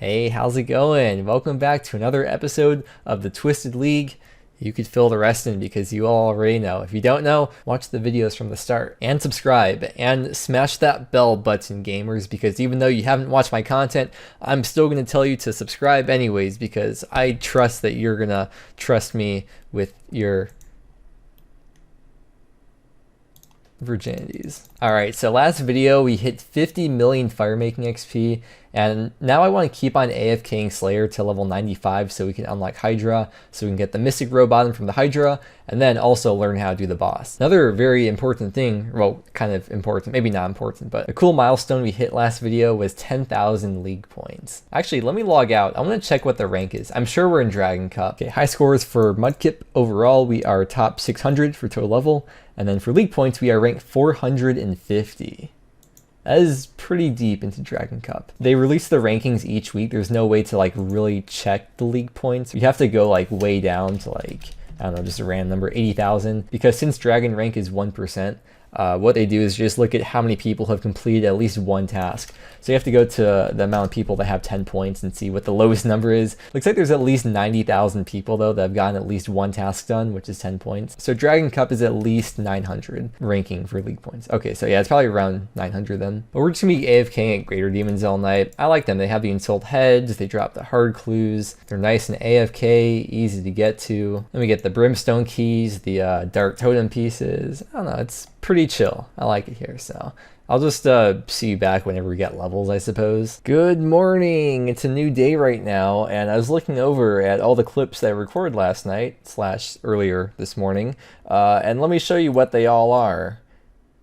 Hey, how's it going? Welcome back to another episode of the Twisted League. You could fill the rest in because you all already know. If you don't know, watch the videos from the start and subscribe and smash that bell button, gamers, because even though you haven't watched my content, I'm still going to tell you to subscribe anyways because I trust that you're going to trust me with your virginities. Alright, so last video we hit 50 million Firemaking XP, and now I want to keep on AFKing Slayer to level 95 so we can unlock Hydra, so we can get the Mystic Robot from the Hydra, and then also learn how to do the boss. Another very important thing, well, kind of important, maybe not important, but a cool milestone we hit last video was 10,000 league points. Actually, let me log out. I want to check what the rank is. I'm sure we're in Dragon Cup. Okay, high scores for Mudkip. Overall, we are top 600 for total level, and then for league points, we are ranked 450. That is pretty deep into Dragon Cup. They release the rankings each week. There's no way to like really check the league points. You have to go like way down to like, I don't know, just a random number, 80,000. Because since Dragon rank is 1%, what they do is just look at how many people have completed at least one task. So you have to go to the amount of people that have 10 points and see what the lowest number is. Looks like there's at least 90,000 people though that have gotten at least one task done, which is 10 points. So Dragon Cup is at least 900 ranking for league points. Okay, so yeah, it's probably around 900 then. But we're just gonna be AFKing at Greater Demons all night. I like them. They have the Insult Heads, they drop the hard clues. They're nice and AFK, easy to get to. Then we get the Brimstone keys, the Dark Totem pieces. I don't know, it's pretty chill. I like it here, so I'll just see you back whenever we get levels, I suppose. Good morning! It's a new day right now, and I was looking over at all the clips that I recorded last night, / earlier this morning, and let me show you what they all are.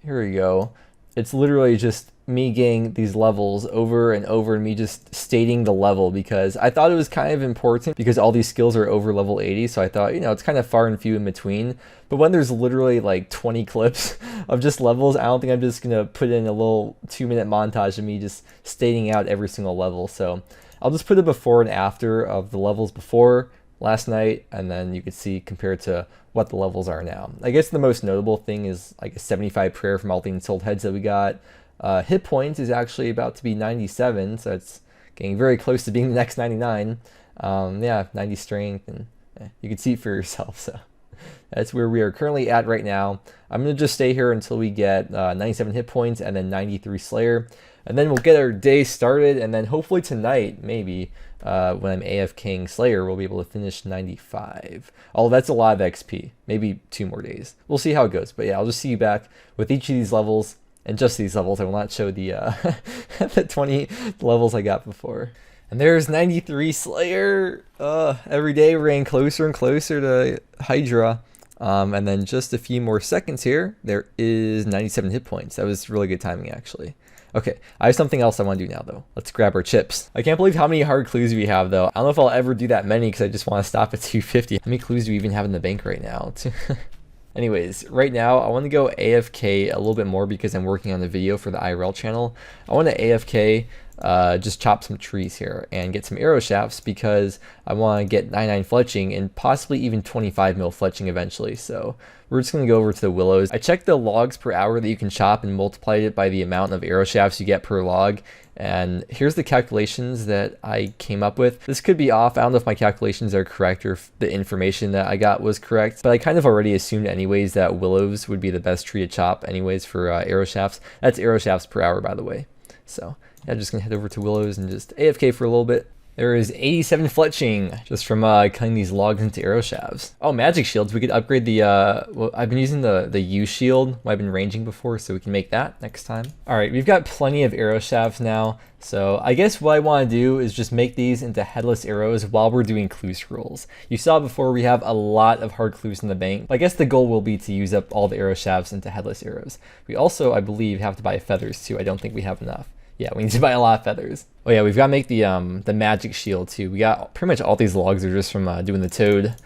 Here we go. It's literally just me getting these levels over and over and me just stating the level because I thought it was kind of important because all these skills are over level 80, so I thought, you know, it's kind of far and few in between. But when there's literally like 20 clips of just levels, I don't think I'm just gonna put in a little 2-minute montage of me just stating out every single level. So I'll just put a before and after of the levels before last night, and then you can see compared to what the levels are now. I guess the most notable thing is like a 75 prayer from all the Insult Heads that we got. Hit points is actually about to be 97, so it's getting very close to being the next 99. Yeah, 90 strength, and you can see it for yourself. So that's where we are currently at right now. I'm going to just stay here until we get 97 hit points and then 93 Slayer. And then we'll get our day started, and then hopefully tonight, maybe, when I'm AFKing Slayer, we'll be able to finish 95. Although that's a lot of XP. Maybe 2 more days. We'll see how it goes. But yeah, I'll just see you back with each of these levels. And just these levels. I will not show the, the 20 levels I got before. And there's 93 Slayer. Every day we're getting closer and closer to Hydra. And then just a few more seconds here, there is 97 hit points. That was really good timing, actually. Okay, I have something else I want to do now, though. Let's grab our chips. I can't believe how many hard clues we have, though. I don't know if I'll ever do that many because I just want to stop at 250. How many clues do we even have in the bank right now? Anyways, right now I want to go AFK a little bit more because I'm working on the video for the IRL channel. I want to AFK, just chop some trees here and get some arrow shafts because I want to get 99 fletching and possibly even 25 mil fletching eventually. So we're just going to go over to the willows. I checked the logs per hour that you can chop and multiplied it by the amount of arrow shafts you get per log. And here's the calculations that I came up with. This could be off. I don't know if my calculations are correct or if the information that I got was correct, but I kind of already assumed anyways that willows would be the best tree to chop anyways for arrow shafts. That's arrow shafts per hour, by the way. So yeah, I'm just gonna head over to willows and just AFK for a little bit. There is 87 fletching just from cutting these logs into arrow shafts. Oh, magic shields. We could upgrade the, well, I've been using the U shield. I've been ranging before, so we can make that next time. All right, we've got plenty of arrow shafts now. So I guess what I want to do is just make these into headless arrows while we're doing clue scrolls. You saw before we have a lot of hard clues in the bank. I guess the goal will be to use up all the arrow shafts into headless arrows. We also, I believe, have to buy feathers too. I don't think we have enough. Yeah, we need to buy a lot of feathers. Oh yeah, we've got to make the magic shield too. We got pretty much all these logs are just from doing the toad.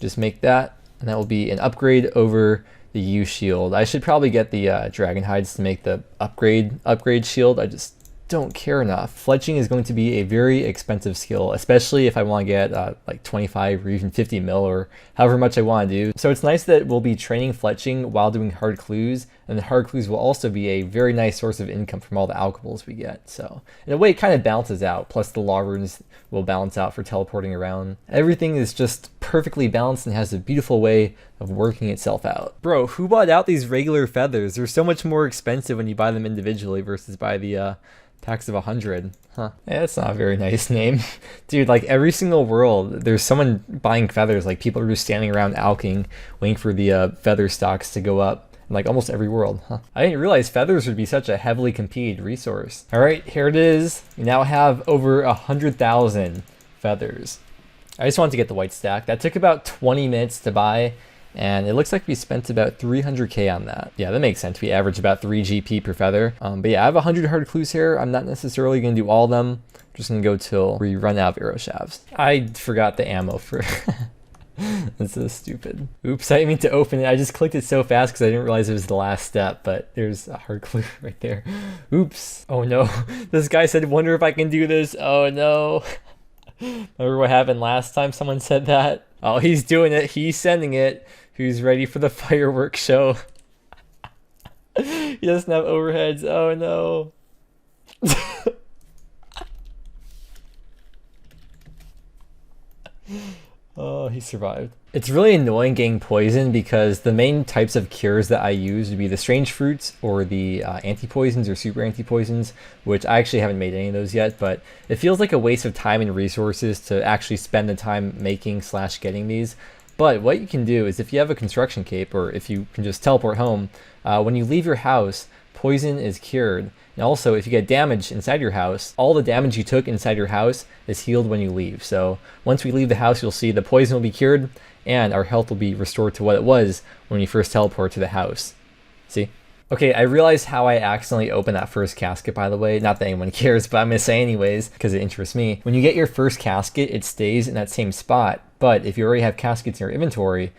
Just make that, and that will be an upgrade over the U shield. I should probably get the dragon hides to make the upgrade shield. I just don't care enough. Fletching is going to be a very expensive skill, especially if I want to get like 25 or even 50 mil or however much I want to do. So it's nice that we'll be training fletching while doing hard clues, and the hard clues will also be a very nice source of income from all the alcohols we get. So in a way, it kind of balances out. Plus the law runes will balance out for teleporting around. Everything is just perfectly balanced and has a beautiful way of working itself out. Bro, who bought out these regular feathers? They're so much more expensive when you buy them individually versus buy the packs of 100. Huh. Yeah, that's not a very nice name. Dude, like every single world, there's someone buying feathers. Like people are just standing around alking, waiting for the feather stocks to go up. In like almost every world. Huh. I didn't realize feathers would be such a heavily competed resource. All right, here it is. We now have over 100,000 feathers. I just wanted to get the white stack. That took about 20 minutes to buy, and it looks like we spent about 300k on that. Yeah, that makes sense. We average about 3 GP per feather. But yeah, I have 100 hard clues here. I'm not necessarily going to do all of them. I'm just going to go till we run out of arrow shafts. I forgot the ammo for... That's so stupid. Oops, I didn't mean to open it. I just clicked it so fast because I didn't realize it was the last step, but there's a hard clue right there. Oops. Oh no. This guy said, wonder if I can do this. Oh no. Remember what happened last time someone said that? Oh, he's doing it. He's sending it. Who's ready for the fireworks show? He doesn't have overheads. Oh no. Oh, he survived. It's really annoying getting poisoned because the main types of cures that I use would be the strange fruits or the anti-poisons or super anti-poisons, which I actually haven't made any of those yet, but it feels like a waste of time and resources to actually spend the time making / getting these. But what you can do is if you have a construction cape or if you can just teleport home, when you leave your house, poison is cured. And also, if you get damage inside your house, all the damage you took inside your house is healed when you leave. So once we leave the house, you'll see the poison will be cured and our health will be restored to what it was when we first teleport to the house. See? Okay, I realized how I accidentally opened that first casket, by the way. Not that anyone cares, but I'm going to say anyways because it interests me. When you get your first casket, it stays in that same spot. But if you already have caskets in your inventory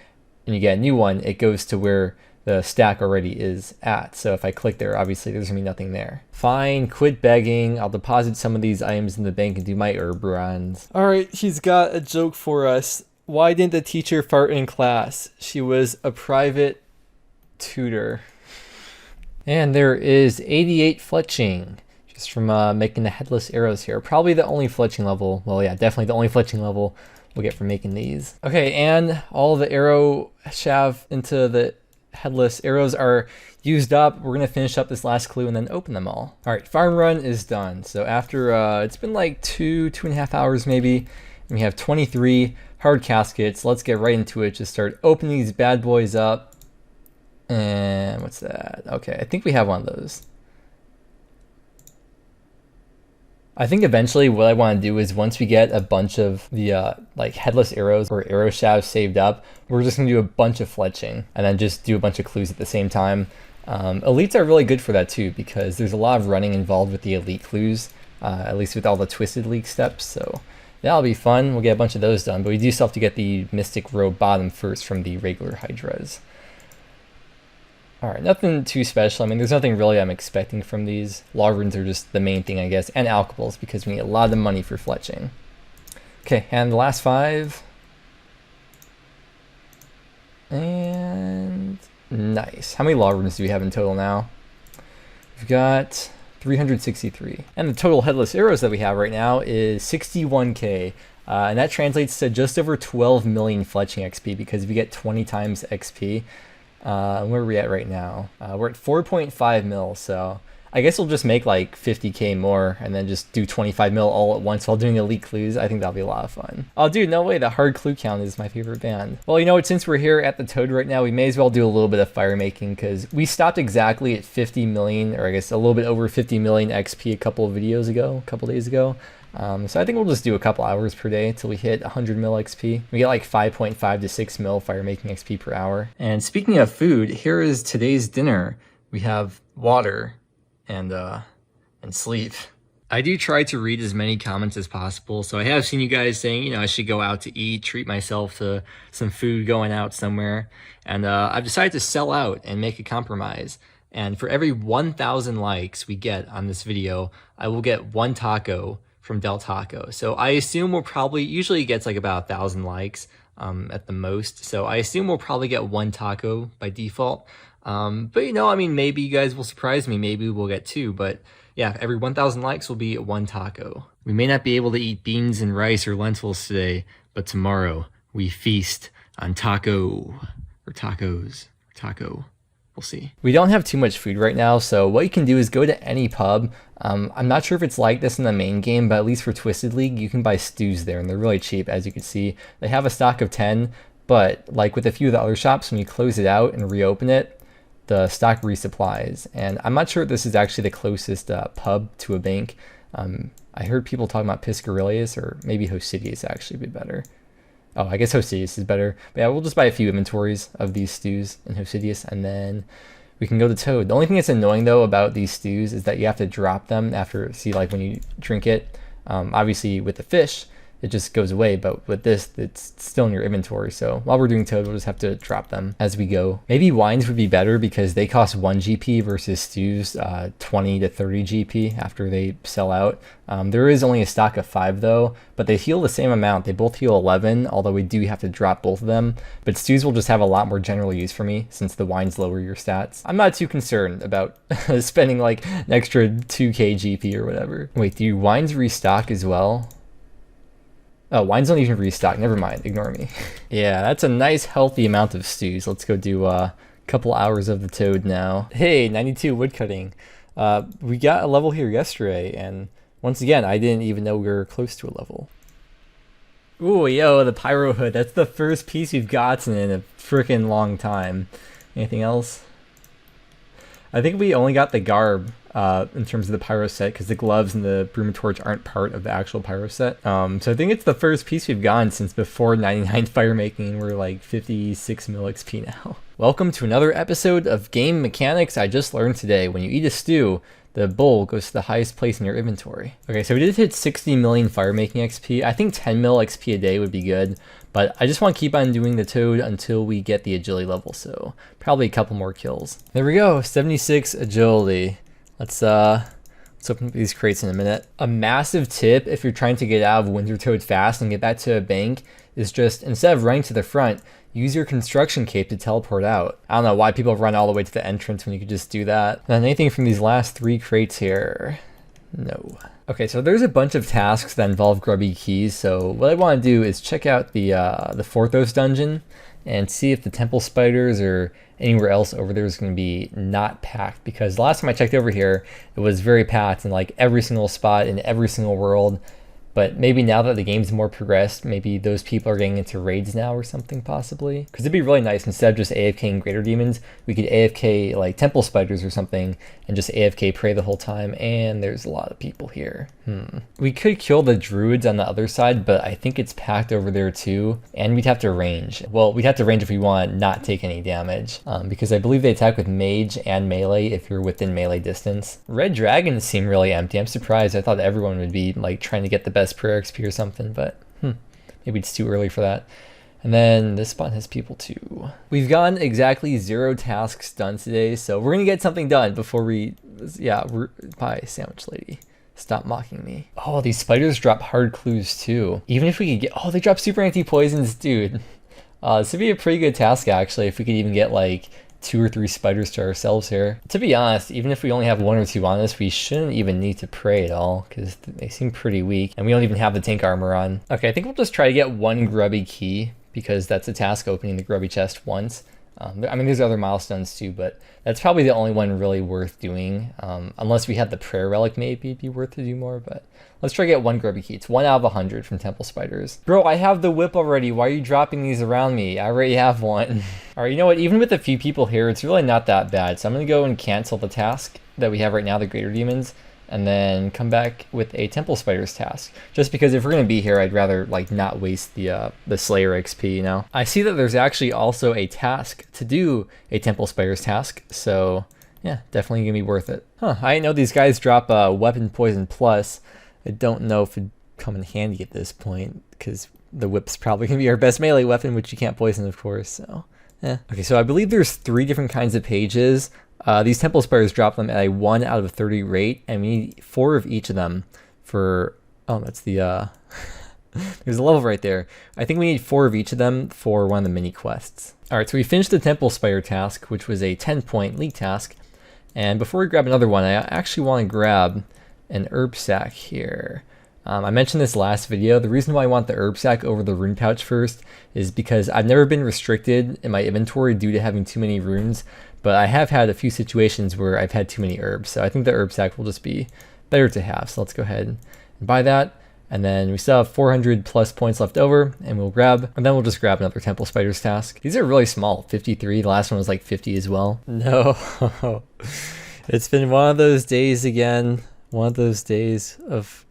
and you get a new one, it goes to where the stack already is at. So if I click there, obviously there's gonna be nothing there. Fine, quit begging. I'll deposit some of these items in the bank and do my herb runs. All right, he's got a joke for us. Why didn't the teacher fart in class? She was a private tutor. And there is 88 fletching, just from making the headless arrows here. Probably the only fletching level, well yeah, definitely the only fletching level we'll get from making these. Okay, and all the arrow shaft into the headless arrows are used up. We're gonna finish up this last clue and then open them all. All right, farm run is done. So after it's been like 2.5 hours maybe, and we have 23 hard caskets. Let's get right into it. Just start opening these bad boys up. And what's that? Okay, I think we have one of those. I think eventually what I want to do is once we get a bunch of the like headless arrows or arrow shafts saved up, we're just going to do a bunch of fletching and then just do a bunch of clues at the same time. Elites are really good for that too because there's a lot of running involved with the elite clues, at least with all the twisted leak steps. So that'll be fun. We'll get a bunch of those done, but we do still have to get the mystic robe bottom first from the regular hydras. All right, nothing too special. I mean, there's nothing really I'm expecting from these. Law runes are just the main thing, I guess, and alcohols because we need a lot of money for fletching. Okay, and the last 5. And nice. How many law runes do we have in total now? We've got 363. And the total headless arrows that we have right now is 61k. And that translates to just over 12 million fletching XP because we get 20 times XP. Where are we at right now? We're at 4.5 mil, so I guess we'll just make like 50k more and then just do 25 mil all at once while doing elite clues. I think that'll be a lot of fun. Oh dude, no way, the hard clue count is my favorite band. Well, you know what, since we're here at the Toad right now, we may as well do a little bit of firemaking because we stopped exactly at 50 million, or I guess a little bit over 50 million XP a couple days ago. So I think we'll just do a couple hours per day until we hit 100 mil XP. We get like 5.5 to 6 mil firemaking XP per hour. And speaking of food, here is today's dinner. We have water and sleep. I do try to read as many comments as possible. So I have seen you guys saying, you know, I should go out to eat, treat myself to some food going out somewhere. And I've decided to sell out and make a compromise. And for every 1,000 likes we get on this video, I will get 1 taco from Del Taco. So I assume we'll probably, usually it gets like about 1,000 likes at the most. So I assume we'll probably get 1 taco by default. But you know, I mean, maybe you guys will surprise me. Maybe we'll get 2, but yeah, every 1,000 likes will be 1 taco. We may not be able to eat beans and rice or lentils today, but tomorrow we feast on taco or tacos or taco. We'll see. We don't have too much food right now, so what you can do is go to any pub. I'm not sure if it's like this in the main game, but at least for Twisted League, you can buy stews there, and they're really cheap, as you can see. They have a stock of 10, but like with a few of the other shops, when you close it out and reopen it, the stock resupplies. And I'm not sure if this is actually the closest pub to a bank. I heard people talking about Piscarius, or maybe Hosidius actually would be better. Oh, I guess Hosidius is better. But yeah, we'll just buy a few inventories of these stews in Hosidius, and then we can go to Toad. The only thing that's annoying, though, about these stews is that you have to drop them after, see, like when you drink it. Obviously, with the fish, it just goes away, but with this, it's still in your inventory. So while we're doing Toad, we'll just have to drop them as we go. Maybe wines would be better because they cost 1 GP versus stews 20 to 30 GP after they sell out. There is only a stock of 5 though, but they heal the same amount. They both heal 11, although we do have to drop both of them. But stews will just have a lot more general use for me since the wines lower your stats. I'm not too concerned about spending like an extra 2k GP or whatever. Wait, do wines restock as well? Oh, wines don't even restock. Never mind. Ignore me. Yeah, that's a nice healthy amount of stews. Let's go do a couple hours of the Toad now. Hey, 92 woodcutting. We got a level here yesterday, and once again, I didn't even know we were close to a level. Ooh, yo, the Pyro Hood. That's the first piece we've gotten in a freaking long time. Anything else? I think we only got the garb in terms of the pyro set because the gloves and the broom and torch aren't part of the actual pyro set. So I think it's the first piece we've gotten since before 99 firemaking. We're like 56 mil XP now. Welcome to another episode of Game Mechanics. I just learned today when you eat a stew, the bowl goes to the highest place in your inventory. Okay, so we did hit 60 million firemaking XP. I think 10 mil XP a day would be good, but I just want to keep on doing the Toad until we get the agility level, so probably a couple more kills. There we go, 76 agility. Let's open up these crates in a minute. A massive tip if you're trying to get out of Winter Toad fast and get back to a bank is just, instead of running to the front, use your construction cape to teleport out. I don't know why people run all the way to the entrance when you could just do that. And anything from these last 3 crates here? No. Okay, so there's a bunch of tasks that involve grubby keys, so what I want to do is check out the Forthos dungeon and see if the temple spiders or anywhere else over there is going to be not packed, because the last time I checked over here, it was very packed in like every single spot in every single world. But maybe now that the game's more progressed, maybe those people are getting into raids now or something possibly. Because it'd be really nice, instead of just AFKing greater demons, we could AFK like temple spiders or something and just AFK pray the whole time. And there's a lot of people here. We could kill the druids on the other side, but I think it's packed over there too. And we'd have to range. Well, we'd have to range if we want to not take any damage. Because I believe they attack with mage and melee if you're within melee distance. Red dragons seem really empty. I'm surprised. I thought everyone would be like trying to get the best prayer XP or something, but maybe it's too early for that. And then this spot has people too. We've gotten exactly 0 tasks done today, so we're gonna get something done before we, bye, sandwich lady. Stop mocking me. Oh, these spiders drop hard clues too. Even if we could get, oh, they drop super anti-poisons, dude. This would be a pretty good task actually, if we could even get like 2 or 3 spiders to ourselves here. To be honest, even if we only have 1 or 2 on us, we shouldn't even need to pray at all, because they seem pretty weak, and we don't even have the tank armor on. Okay, I think we'll just try to get 1 grubby key, because that's a task, opening the grubby chest once. I mean, there's other milestones too, but that's probably the only one really worth doing. Unless we had the prayer relic, maybe it'd be worth to do more, but let's try to get 1 grubby key. It's 1 out of 100 from temple spiders. Bro, I have the whip already. Why are you dropping these around me? I already have 1. All right, you know what? Even with a few people here, it's really not that bad. So I'm gonna go and cancel the task that we have right now, the greater demons, and then come back with a temple spiders task. Just because if we're gonna be here, I'd rather like not waste the Slayer XP, you know? I see that there's actually also a task to do a temple spiders task, so yeah, definitely gonna be worth it. Huh, I didn't know these guys drop weapon poison plus. I don't know if it'd come in handy at this point, because the whip's probably gonna be our best melee weapon, which you can't poison, of course, so yeah. Okay, so I believe there's 3 different kinds of pages. These temple spiders drop them at a 1 out of 30 rate, and we need 4 of each of them for, oh, that's the, there's a level right there. I think we need 4 of each of them for one of the mini quests. All right, so we finished the temple spider task, which was a 10-point league task. And before we grab another one, I actually want to grab an herb sack here. I mentioned this last video. The reason why I want the herb sack over the rune pouch first is because I've never been restricted in my inventory due to having too many runes, but I have had a few situations where I've had too many herbs. So I think the herb sack will just be better to have. So let's go ahead and buy that. And then we still have 400 plus points left over, and then we'll just grab another temple spiders task. These are really small, 53. The last one was like 50 as well. No, it's been one of those days again. One of those days of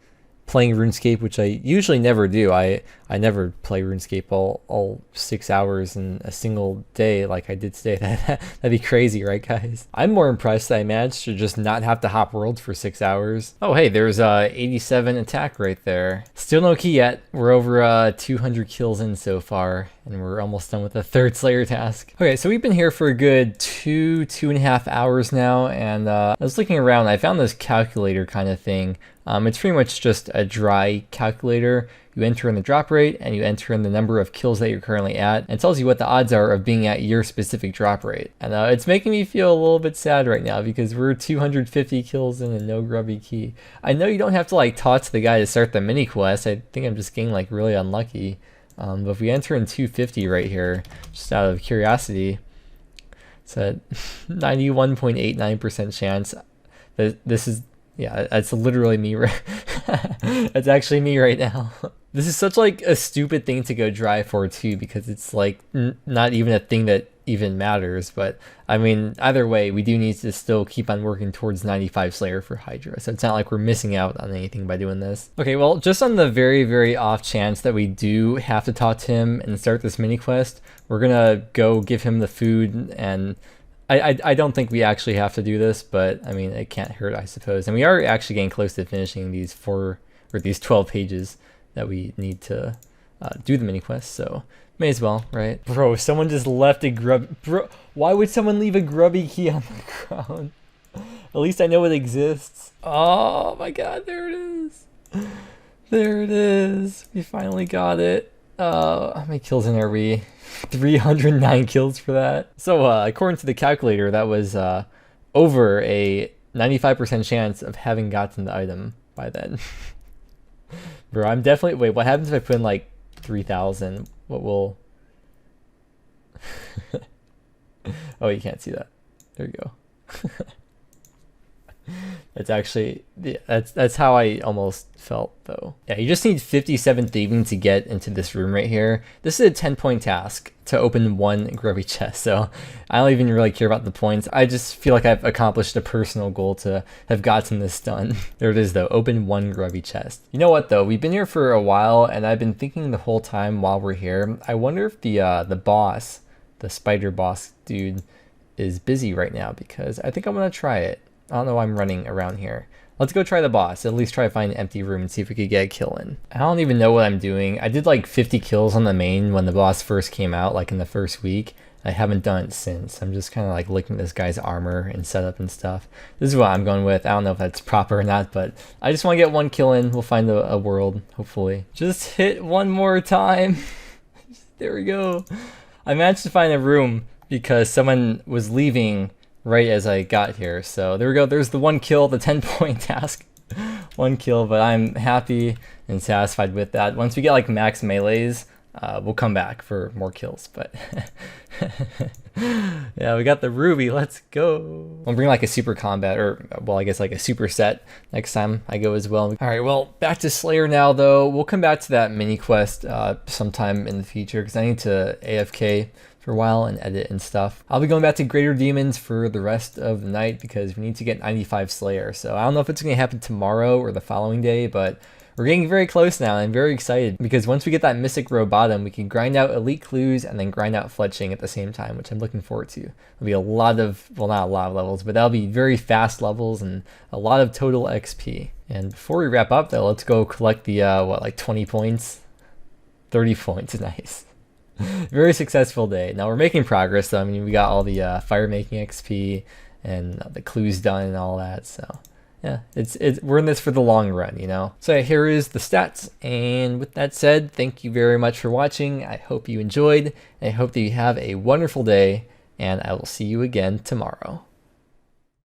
playing RuneScape, which I usually never do. I never play RuneScape all 6 hours in a single day like I did today. That'd be crazy, right, guys? I'm more impressed that I managed to just not have to hop worlds for 6 hours. Oh, hey, there's 87 attack right there. Still no key yet. We're over 200 kills in so far, and we're almost done with the 3rd Slayer task. Okay, so we've been here for a good 2.5 hours now, and I was looking around. I found this calculator kind of thing. It's pretty much just a dry calculator. You enter in the drop rate and you enter in the number of kills that you're currently at, and it tells you what the odds are of being at your specific drop rate. And it's making me feel a little bit sad right now because we're 250 kills in and no grubby key. I know you don't have to like talk to the guy to start the mini quest. I think I'm just getting like really unlucky. But if we enter in 250 right here, just out of curiosity, it's a 91.89% chance that this is, yeah, that's literally me. That's actually me right now. This is such like a stupid thing to go dry for too, because it's like not even a thing that even matters. But I mean, either way, we do need to still keep on working towards 95 Slayer for Hydra. So it's not like we're missing out on anything by doing this. Okay, well, just on the very, very off chance that we do have to talk to him and start this mini quest, we're gonna go give him the food. And I don't think we actually have to do this, but I mean, it can't hurt, I suppose. And we are actually getting close to finishing these 12 pages that we need to do the mini quest, so may as well, right? Bro, someone just left a bro, why would someone leave a grubby key on the ground? At least I know it exists. Oh my god, there it is. There it is. We finally got it. How many kills in are we? 309 kills for that. So according to the calculator, that was over a 95% chance of having gotten the item by then. Bro, I'm definitely, wait, what happens if I put in like 3,000? What will... Oh, you can't see that. There you go. That's actually, yeah, that's how I almost felt though. Yeah, you just need 57 thieving to get into this room right here. This is a 10-point task to open 1 grubby chest, so I don't even really care about the points. I just feel like I've accomplished a personal goal to have gotten this done. There it is though, open 1 grubby chest. You know what though, we've been here for a while, and I've been thinking the whole time while we're here, I wonder if the boss, the spider boss dude, is busy right now, because I think I'm gonna try it. I don't know why I'm running around here. Let's go try the boss. At least try to find an empty room and see if we could get a kill in. I don't even know what I'm doing. I did like 50 kills on the main when the boss first came out, like in the first week. I haven't done it since. I'm just kind of like looking at this guy's armor and setup and stuff. This is what I'm going with. I don't know if that's proper or not, but I just want to get 1 kill in. We'll find a world, hopefully. Just hit one more time. There we go. I managed to find a room because someone was leaving right as I got here. So there we go. There's the 1 kill, the 10-point task. 1 kill, but I'm happy and satisfied with that. Once we get like max melees, we'll come back for more kills. But yeah, we got the ruby. Let's go. I'll bring like a super combat, or well, I guess like a super set next time I go as well. All right, well, back to Slayer now though. We'll come back to that mini quest sometime in the future, because I need to AFK for a while and edit and stuff. I'll be going back to Greater Demons for the rest of the night because we need to get 95 Slayer. So I don't know if it's going to happen tomorrow or the following day, but we're getting very close now. I'm very excited because once we get that Mystic Row bottom, we can grind out Elite Clues and then grind out Fletching at the same time, which I'm looking forward to. It'll be a lot of, well, not a lot of levels, but that'll be very fast levels and a lot of total XP. And before we wrap up though, let's go collect the, what, like 20 points? 30 points, nice. Very successful day. Now we're making progress though. I mean, we got all the Firemaking XP and the clues done and all that. So yeah, we're in this for the long run, you know. So here is the stats, and with that said, thank you very much for watching. I hope you enjoyed. I hope that you have a wonderful day, and I will see you again tomorrow.